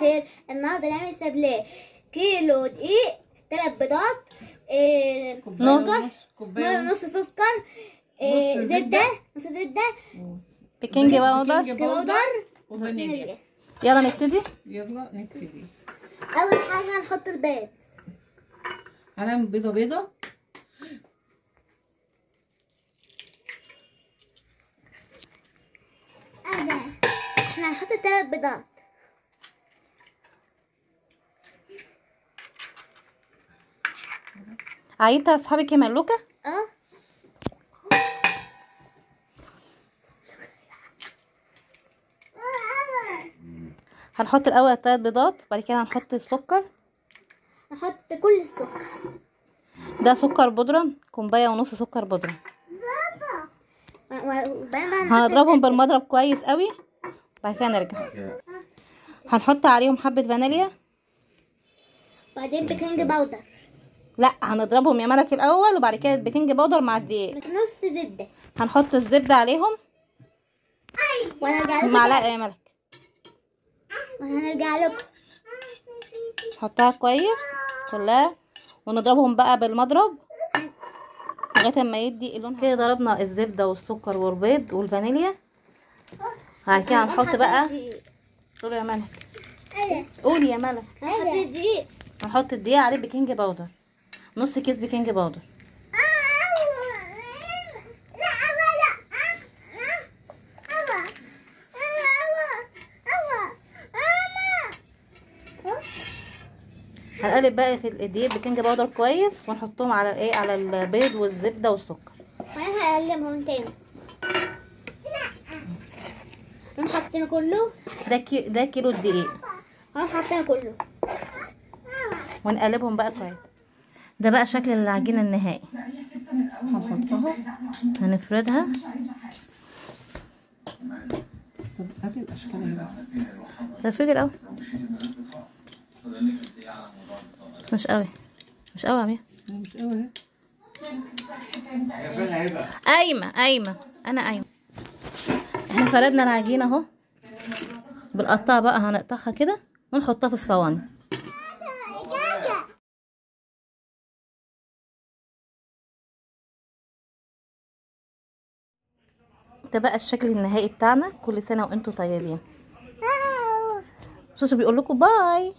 الخير. النهارده نعمل سابليه كيلو دقيق، 3 بيضات، نص سكر، نص زبده، بيكنج باودر وفانيليا. يلا نبتدي. اول حاجه هنحط البيض. هنعمل بيضه احنا هنحط 3 بيضات. عيطة اصحابك يا ملوكة. هنحط الاول 3 بيضات، بعد كده هنحط السكر. نحط كل السكر. ده سكر بودرة، كوبايه ونص سكر بودرة. هنضربهم بالمضرب كويس قوي، بعد كده نرجع. هنحط عليهم حبة فانيليا، بعدين بيكنج باودر. لا هنضربهم يا ملك الاول، وبعد كده البيكنج باودر مع الدقيق. نص زبدة. هنحط الزبدة عليهم معلقة يا ملك، وهنرجع لكم. نحطها كويس كلها ونضربهم بقى بالمضرب لغايه ما يدي اللون. كده ضربنا الزبده والسكر والبيض والفانيليا. بعد كده هنحط بقى، قولي يا ملك، قولي يا ملك. هنحط الدقيق عليه بيكنج باودر، نص كيس بيكنج باودر. هنقلب بقى في الدقيق بيكنج باودر كويس، ونحطهم على الايه، على البيض والزبده والسكر. وانا هقلبهم تاني. نروح حاطين كله. ده كيلو الدقيق. هنروح حاطين كله ونقلبهم بقى كويس. ده بقى شكل العجينه النهائي. هنحطها، هنفردها. طب هاتي الاشكال اهي بقى. ده فكر قوي بس مش قوي، مش قوي يا عمية. مش قوي اهي. قايمه انا قايمه. احنا فردنا العجينه اهو، بالقطاعه بقى هنقطعها كده ونحطها في الصواني. ده بقى الشكل النهائي بتاعنا. كل سنه وانتم طيبين. سوسو بيقول لكم باي.